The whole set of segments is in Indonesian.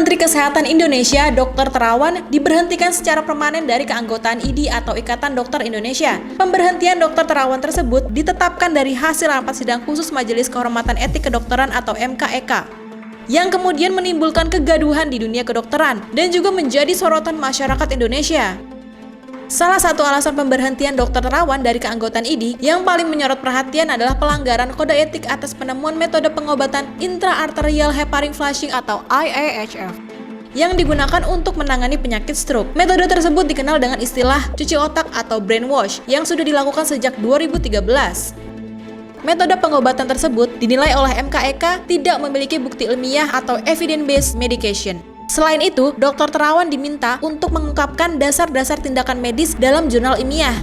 Menteri Kesehatan Indonesia, Dr. Terawan, diberhentikan secara permanen dari keanggotaan IDI atau Ikatan Dokter Indonesia. Pemberhentian Dr. Terawan tersebut ditetapkan dari hasil rapat sidang khusus Majelis Kehormatan Etik Kedokteran atau MKEK, yang kemudian menimbulkan kegaduhan di dunia kedokteran dan juga menjadi sorotan masyarakat Indonesia. Salah satu alasan pemberhentian Dr. Terawan dari keanggotaan IDI yang paling menyorot perhatian adalah pelanggaran kode etik atas penemuan metode pengobatan intraarterial heparin flushing atau IAHF yang digunakan untuk menangani penyakit stroke. Metode tersebut dikenal dengan istilah cuci otak atau brainwash yang sudah dilakukan sejak 2013. Metode pengobatan tersebut dinilai oleh MKEK tidak memiliki bukti ilmiah atau evidence-based medication. Selain itu, Dr. Terawan diminta untuk mengungkapkan dasar-dasar tindakan medis dalam jurnal ilmiah.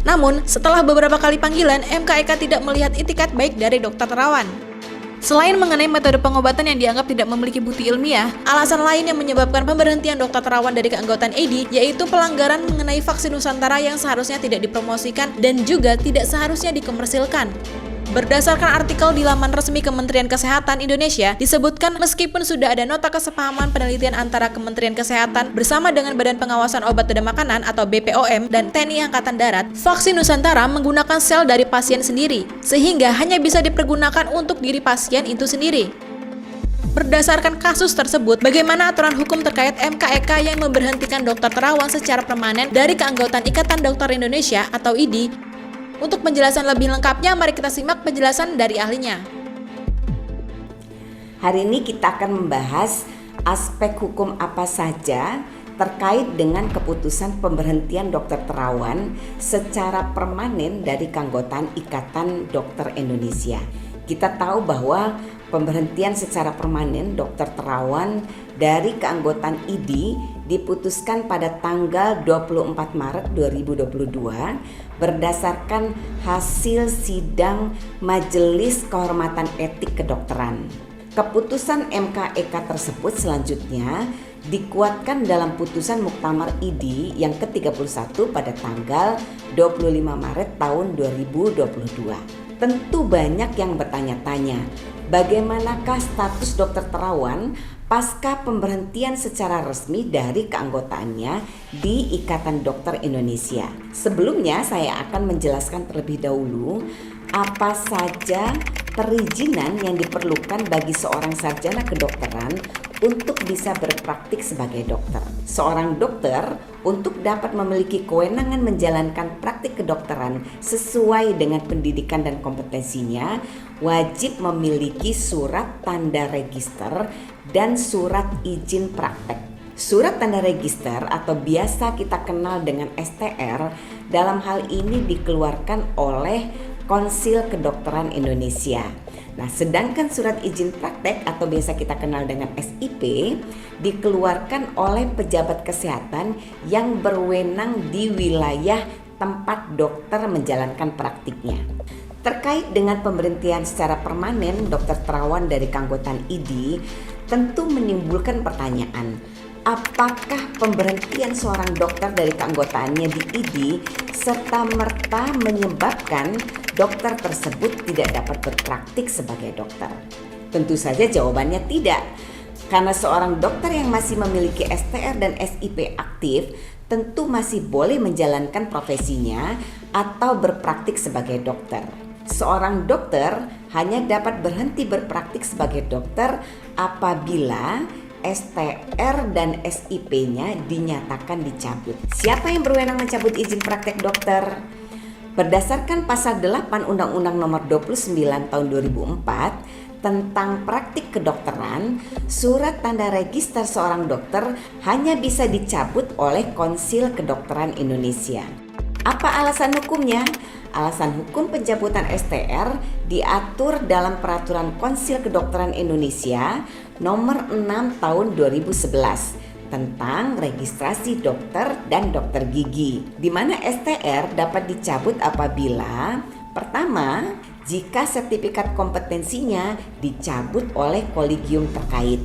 Namun, setelah beberapa kali panggilan, MKEK tidak melihat itikat baik dari Dr. Terawan. Selain mengenai metode pengobatan yang dianggap tidak memiliki bukti ilmiah, alasan lain yang menyebabkan pemberhentian Dr. Terawan dari keanggotaan IDI yaitu pelanggaran mengenai vaksin Nusantara yang seharusnya tidak dipromosikan dan juga tidak seharusnya dikomersilkan. Berdasarkan artikel di laman resmi Kementerian Kesehatan Indonesia, disebutkan meskipun sudah ada nota kesepahaman penelitian antara Kementerian Kesehatan bersama dengan Badan Pengawasan Obat dan Makanan atau BPOM dan TNI Angkatan Darat, vaksin Nusantara menggunakan sel dari pasien sendiri, sehingga hanya bisa dipergunakan untuk diri pasien itu sendiri. Berdasarkan kasus tersebut, bagaimana aturan hukum terkait MKEK yang memberhentikan Dr. Terawan secara permanen dari keanggotaan Ikatan Dokter Indonesia atau IDI? Untuk penjelasan lebih lengkapnya, mari kita simak penjelasan dari ahlinya. Hari ini kita akan membahas aspek hukum apa saja terkait dengan keputusan pemberhentian Dr. Terawan secara permanen dari keanggotaan Ikatan Dokter Indonesia. Kita tahu bahwa pemberhentian secara permanen Dr. Terawan dari keanggotaan IDI diputuskan pada tanggal 24 Maret 2022 berdasarkan hasil sidang Majelis Kehormatan Etik Kedokteran. Keputusan MKEK tersebut selanjutnya dikuatkan dalam putusan Muktamar IDI yang ke-31 pada tanggal 25 Maret tahun 2022. Tentu banyak yang bertanya-tanya, bagaimanakah status Dr. Terawan pasca pemberhentian secara resmi dari keanggotaannya di Ikatan Dokter Indonesia. Sebelumnya saya akan menjelaskan terlebih dahulu apa saja perizinan yang diperlukan bagi seorang sarjana kedokteran untuk bisa berpraktik sebagai dokter. Seorang dokter untuk dapat memiliki kewenangan menjalankan praktik kedokteran sesuai dengan pendidikan dan kompetensinya wajib memiliki surat tanda register dan surat izin praktek. Surat tanda register atau biasa kita kenal dengan STR dalam hal ini dikeluarkan oleh Konsil Kedokteran Indonesia. Nah, sedangkan surat izin praktek atau biasa kita kenal dengan SIP dikeluarkan oleh pejabat kesehatan yang berwenang di wilayah tempat dokter menjalankan praktiknya. Terkait dengan pemberhentian secara permanen Dr. Terawan dari keanggotaan IDI tentu menimbulkan pertanyaan, apakah pemberhentian seorang dokter dari keanggotaannya di IDI serta-merta menyebabkan dokter tersebut tidak dapat berpraktik sebagai dokter? Tentu saja jawabannya tidak. Karena seorang dokter yang masih memiliki STR dan SIP aktif tentu masih boleh menjalankan profesinya atau berpraktik sebagai dokter. Seorang dokter hanya dapat berhenti berpraktik sebagai dokter apabila STR dan SIP-nya dinyatakan dicabut. Siapa yang berwenang mencabut izin praktek dokter? Berdasarkan pasal 8 Undang-Undang Nomor 29 Tahun 2004 tentang praktik kedokteran, surat tanda register seorang dokter hanya bisa dicabut oleh Konsil Kedokteran Indonesia. Apa alasan hukumnya? Alasan hukum pencabutan STR diatur dalam Peraturan Konsil Kedokteran Indonesia Nomor 6 Tahun 2011 tentang registrasi dokter dan dokter gigi, di mana STR dapat dicabut apabila pertama, jika sertifikat kompetensinya dicabut oleh kolegium terkait.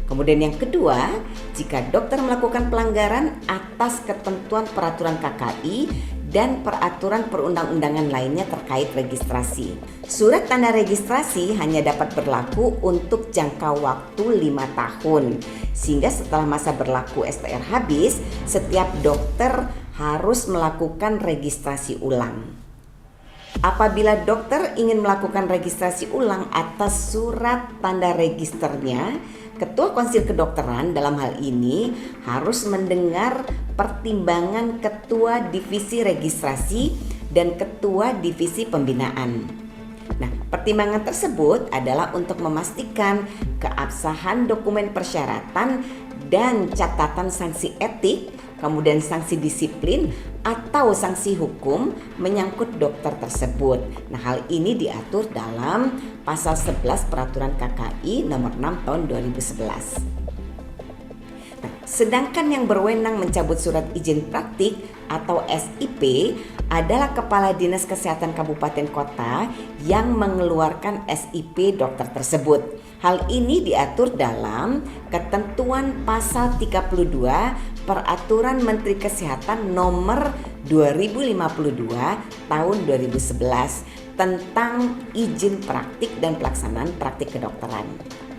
Kemudian yang kedua, jika dokter melakukan pelanggaran atas ketentuan peraturan KKI dan peraturan perundang-undangan lainnya terkait registrasi. Surat tanda registrasi hanya dapat berlaku untuk jangka waktu 5 tahun. Sehingga setelah masa berlaku STR habis, setiap dokter harus melakukan registrasi ulang. Apabila dokter ingin melakukan registrasi ulang atas surat tanda registernya, Ketua Konsil Kedokteran dalam hal ini harus mendengar pertimbangan Ketua Divisi Registrasi dan Ketua Divisi Pembinaan. Nah, pertimbangan tersebut adalah untuk memastikan keabsahan dokumen persyaratan dan catatan sanksi etik, kemudian sanksi disiplin atau sanksi hukum menyangkut dokter tersebut. Nah, hal ini diatur dalam pasal 11 Peraturan KKI nomor 6 tahun 2011. Nah, sedangkan yang berwenang mencabut surat izin praktik atau SIP adalah Kepala Dinas Kesehatan Kabupaten Kota yang mengeluarkan SIP dokter tersebut. Hal ini diatur dalam ketentuan pasal 32 Peraturan Menteri Kesehatan nomor 2052 tahun 2011 tentang izin praktik dan pelaksanaan praktik kedokteran.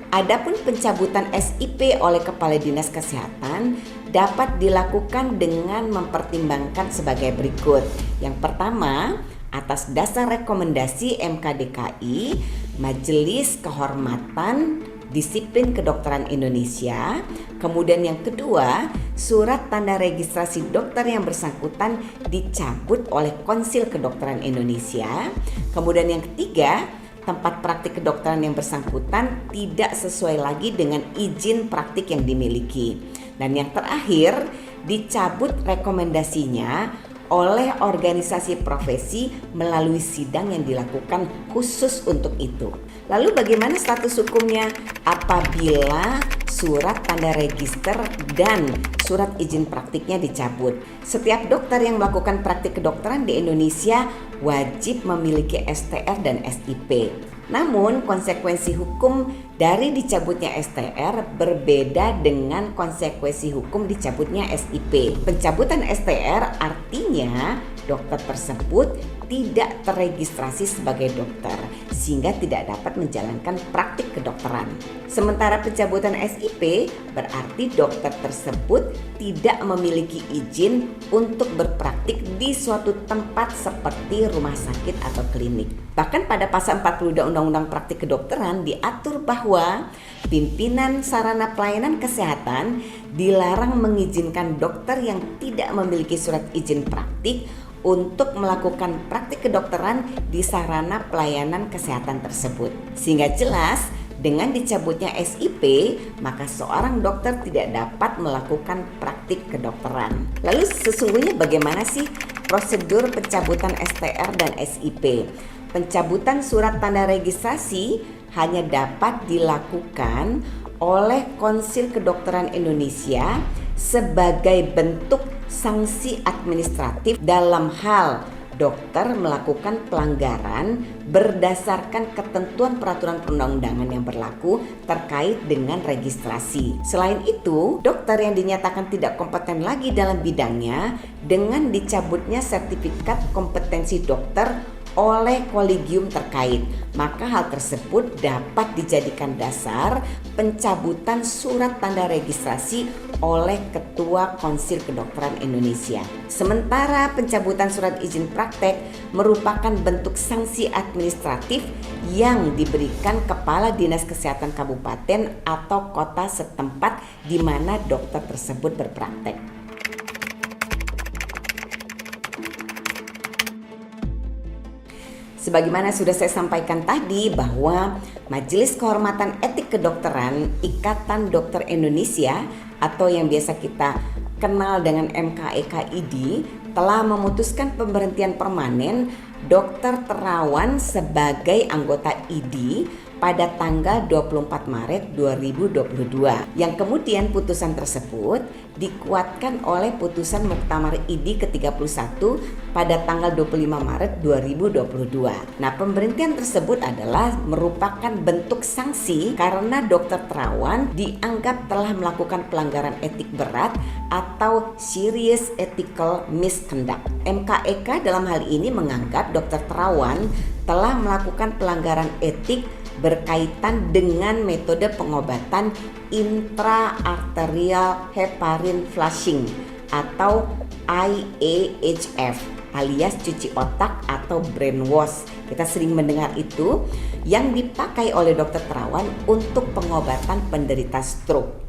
Adapun pencabutan SIP oleh Kepala Dinas Kesehatan dapat dilakukan dengan mempertimbangkan sebagai berikut. Yang pertama, atas dasar rekomendasi MKDKI, Majelis Kehormatan Disiplin Kedokteran Indonesia. Kemudian yang kedua, surat tanda registrasi dokter yang bersangkutan dicabut oleh Konsil Kedokteran Indonesia. Kemudian yang ketiga, tempat praktik kedokteran yang bersangkutan tidak sesuai lagi dengan izin praktik yang dimiliki. Dan yang terakhir, dicabut rekomendasinya oleh organisasi profesi melalui sidang yang dilakukan khusus untuk itu. Lalu bagaimana status hukumnya apabila surat tanda register dan surat izin praktiknya dicabut? Setiap dokter yang melakukan praktik kedokteran di Indonesia wajib memiliki STR dan SIP. Namun konsekuensi hukum dari dicabutnya STR berbeda dengan konsekuensi hukum dicabutnya SIP. Pencabutan STR artinya dokter tersebut tidak terregistrasi sebagai dokter sehingga tidak dapat menjalankan praktik kedokteran. Sementara pencabutan SIP berarti dokter tersebut tidak memiliki izin untuk berpraktik di suatu tempat seperti rumah sakit atau klinik. Bahkan pada pasal 42 Undang-Undang Praktik Kedokteran diatur bahwa pimpinan sarana pelayanan kesehatan dilarang mengizinkan dokter yang tidak memiliki surat izin praktik untuk melakukan praktik kedokteran di sarana pelayanan kesehatan tersebut. Sehingga jelas dengan dicabutnya SIP, maka seorang dokter tidak dapat melakukan praktik kedokteran. Lalu sesungguhnya bagaimana sih prosedur pencabutan STR dan SIP? Pencabutan surat tanda registrasi hanya dapat dilakukan oleh Konsil Kedokteran Indonesia sebagai bentuk sanksi administratif dalam hal dokter melakukan pelanggaran berdasarkan ketentuan peraturan perundang-undangan yang berlaku terkait dengan registrasi. Selain itu, dokter yang dinyatakan tidak kompeten lagi dalam bidangnya dengan dicabutnya sertifikat kompetensi dokter oleh kolegium terkait, maka hal tersebut dapat dijadikan dasar pencabutan surat tanda registrasi oleh Ketua Konsil Kedokteran Indonesia. Sementara pencabutan surat izin praktek merupakan bentuk sanksi administratif yang diberikan Kepala Dinas Kesehatan Kabupaten atau kota setempat di mana dokter tersebut berpraktek. Sebagaimana sudah saya sampaikan tadi bahwa Majelis Kehormatan Etik Kedokteran Ikatan Dokter Indonesia atau yang biasa kita kenal dengan MKEKID telah memutuskan pemberhentian permanen Dr. Terawan sebagai anggota ID pada tanggal 24 Maret 2022 yang kemudian putusan tersebut dikuatkan oleh putusan Muktamar ID ke-31 pada tanggal 25 Maret 2022. Nah, pemberhentian tersebut adalah merupakan bentuk sanksi karena Dr. Terawan dianggap telah melakukan pelanggaran etik berat atau serious ethical misconduct. MKEK dalam hal ini menganggap Dr. Terawan telah melakukan pelanggaran etik berkaitan dengan metode pengobatan intraarterial heparin flushing atau IAHF alias cuci otak atau brainwash. Kita sering mendengar itu yang dipakai oleh Dr. Terawan untuk pengobatan penderita stroke.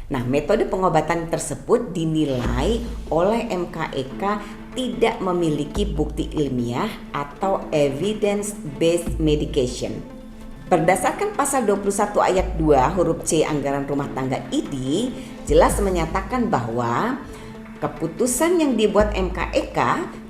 Nah, metode pengobatan tersebut dinilai oleh MKEK tidak memiliki bukti ilmiah atau evidence-based medication. Berdasarkan pasal 21 ayat 2 huruf C Anggaran Rumah Tangga ID jelas menyatakan bahwa keputusan yang dibuat MKEK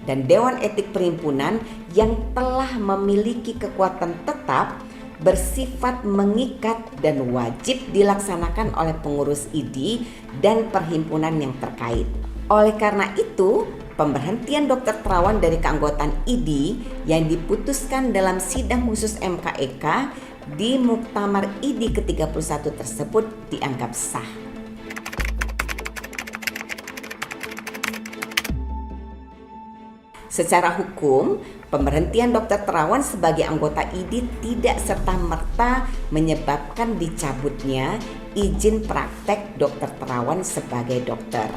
dan Dewan Etik Perhimpunan yang telah memiliki kekuatan tetap bersifat mengikat dan wajib dilaksanakan oleh pengurus ID dan perhimpunan yang terkait. Oleh karena itu, pemberhentian Dr. Terawan dari keanggotaan ID yang diputuskan dalam sidang khusus MKEK di Muktamar ID ke-31 tersebut dianggap sah. Secara hukum, pemberhentian Dr. Terawan sebagai anggota ID tidak serta-merta menyebabkan dicabutnya izin praktek Dr. Terawan sebagai dokter.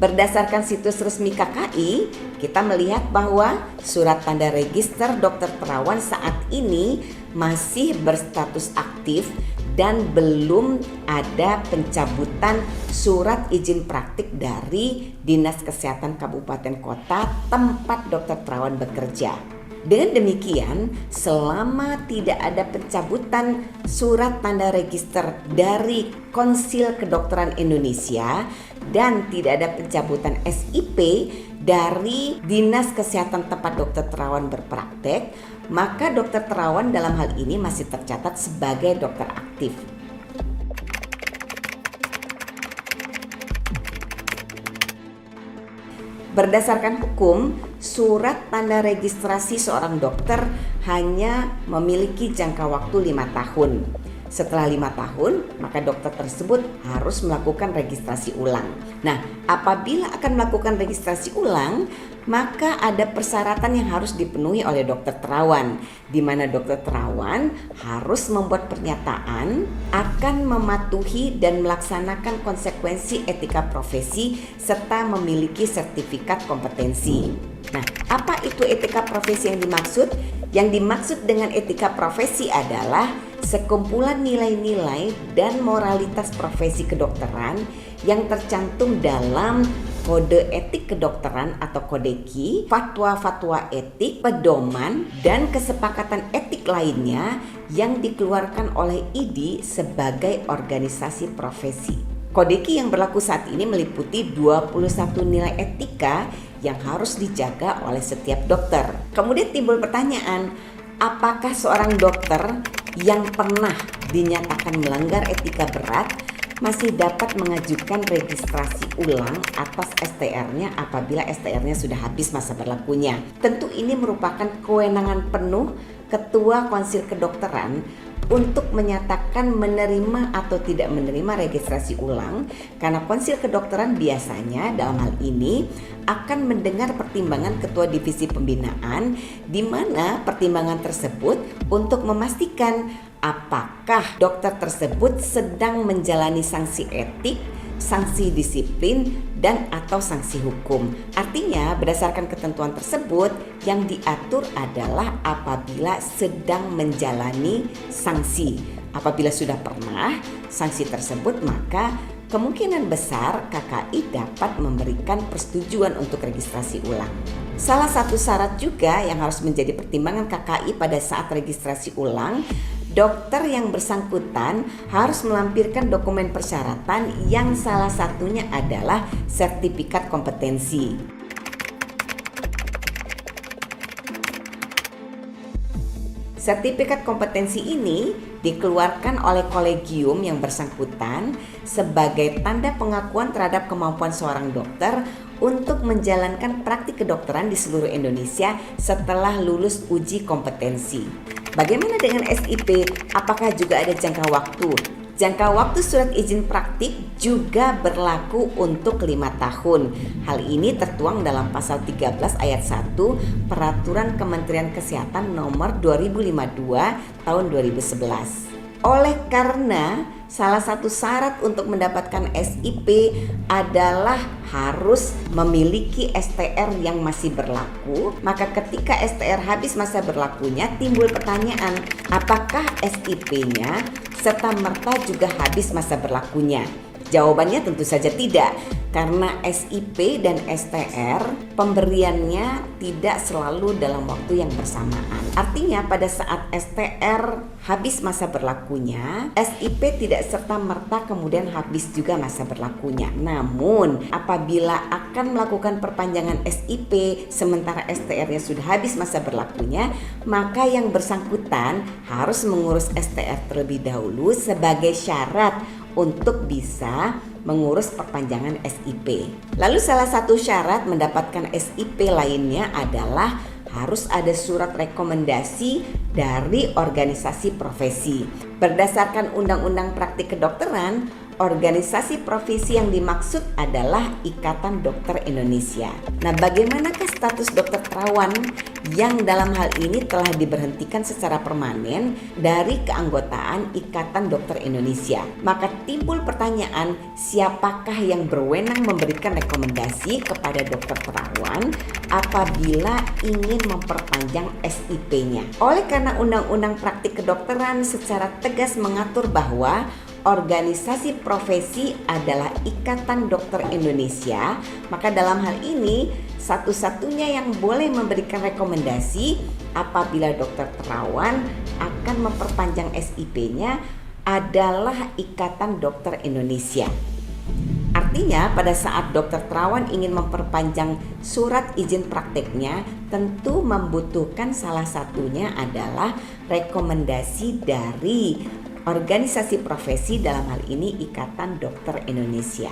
Berdasarkan situs resmi KKI, kita melihat bahwa surat tanda register Dr. Terawan saat ini masih berstatus aktif dan belum ada pencabutan surat izin praktik dari Dinas Kesehatan Kabupaten Kota tempat Dr. Terawan bekerja. Dengan demikian, selama tidak ada pencabutan surat tanda register dari Konsil Kedokteran Indonesia dan tidak ada pencabutan SIP dari Dinas Kesehatan tempat Dr. Terawan berpraktek, maka Dr. Terawan dalam hal ini masih tercatat sebagai dokter aktif. Berdasarkan hukum, surat tanda registrasi seorang dokter hanya memiliki jangka waktu 5 tahun. Setelah 5 tahun, maka dokter tersebut harus melakukan registrasi ulang. Nah, apabila akan melakukan registrasi ulang, maka ada persyaratan yang harus dipenuhi oleh Dr. Terawan, di mana Dr. Terawan harus membuat pernyataan akan mematuhi dan melaksanakan konsekuensi etika profesi serta memiliki sertifikat kompetensi. Nah, apa itu etika profesi yang dimaksud? Yang dimaksud dengan etika profesi adalah sekumpulan nilai-nilai dan moralitas profesi kedokteran yang tercantum dalam Kode Etik Kedokteran atau Kodeki, fatwa-fatwa etik, pedoman, dan kesepakatan etik lainnya yang dikeluarkan oleh ID sebagai organisasi profesi. Kodeki yang berlaku saat ini meliputi 21 nilai etika yang harus dijaga oleh setiap dokter. Kemudian timbul pertanyaan, apakah seorang dokter yang pernah dinyatakan melanggar etika berat masih dapat mengajukan registrasi ulang atas STR-nya apabila STR-nya sudah habis masa berlakunya? Tentu ini merupakan kewenangan penuh Ketua Konsil Kedokteran untuk menyatakan menerima atau tidak menerima registrasi ulang, karena Konsil Kedokteran biasanya dalam hal ini akan mendengar pertimbangan Ketua Divisi Pembinaan, di mana pertimbangan tersebut untuk memastikan apakah dokter tersebut sedang menjalani sanksi etik, sanksi disiplin, dan atau sanksi hukum. Artinya berdasarkan ketentuan tersebut yang diatur adalah apabila sedang menjalani sanksi. Apabila sudah pernah sanksi tersebut, maka kemungkinan besar KKI dapat memberikan persetujuan untuk registrasi ulang. Salah satu syarat juga yang harus menjadi pertimbangan KKI pada saat registrasi ulang, dokter yang bersangkutan harus melampirkan dokumen persyaratan yang salah satunya adalah sertifikat kompetensi. Sertifikat kompetensi ini dikeluarkan oleh kolegium yang bersangkutan sebagai tanda pengakuan terhadap kemampuan seorang dokter untuk menjalankan praktik kedokteran di seluruh Indonesia setelah lulus uji kompetensi. Bagaimana dengan SIP? Apakah juga ada jangka waktu? Jangka waktu surat izin praktik juga berlaku untuk 5 tahun. Hal ini tertuang dalam pasal 13 ayat 1 Peraturan Kementerian Kesehatan nomor 2052 tahun 2011. Oleh karena salah satu syarat untuk mendapatkan SIP adalah harus memiliki STR yang masih berlaku, maka ketika STR habis masa berlakunya timbul pertanyaan, apakah SIP-nya serta-merta juga habis masa berlakunya? Jawabannya tentu saja tidak, karena SIP dan STR pemberiannya tidak selalu dalam waktu yang bersamaan. Artinya pada saat STR habis masa berlakunya, SIP tidak serta-merta kemudian habis juga masa berlakunya. Namun apabila akan melakukan perpanjangan SIP sementara STR-nya sudah habis masa berlakunya, maka yang bersangkutan harus mengurus STR terlebih dahulu sebagai syarat untuk bisa mengurus perpanjangan SIP. Lalu salah satu syarat mendapatkan SIP lainnya adalah harus ada surat rekomendasi dari organisasi profesi. Berdasarkan Undang-Undang Praktik Kedokteran, organisasi profesi yang dimaksud adalah Ikatan Dokter Indonesia. Nah, bagaimanakah status dokter terawan yang dalam hal ini telah diberhentikan secara permanen dari keanggotaan Ikatan Dokter Indonesia? Maka timbul pertanyaan, siapakah yang berwenang memberikan rekomendasi kepada dokter terawan apabila ingin memperpanjang SIP-nya? Oleh karena Undang-Undang Praktik Kedokteran secara tegas mengatur bahwa organisasi profesi adalah Ikatan Dokter Indonesia, maka dalam hal ini satu-satunya yang boleh memberikan rekomendasi apabila dokter terawan akan memperpanjang SIP-nya adalah Ikatan Dokter Indonesia. Artinya pada saat dokter terawan ingin memperpanjang surat izin prakteknya, tentu membutuhkan salah satunya adalah rekomendasi dari organisasi profesi, dalam hal ini Ikatan Dokter Indonesia.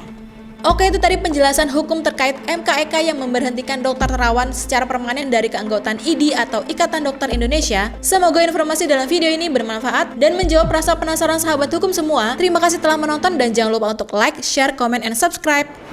Oke, itu tadi penjelasan hukum terkait MKEK yang memberhentikan dokter terawan secara permanen dari keanggotaan IDI atau Ikatan Dokter Indonesia. Semoga informasi dalam video ini bermanfaat dan menjawab rasa penasaran sahabat hukum semua. Terima kasih telah menonton dan jangan lupa untuk like, share, comment, and subscribe.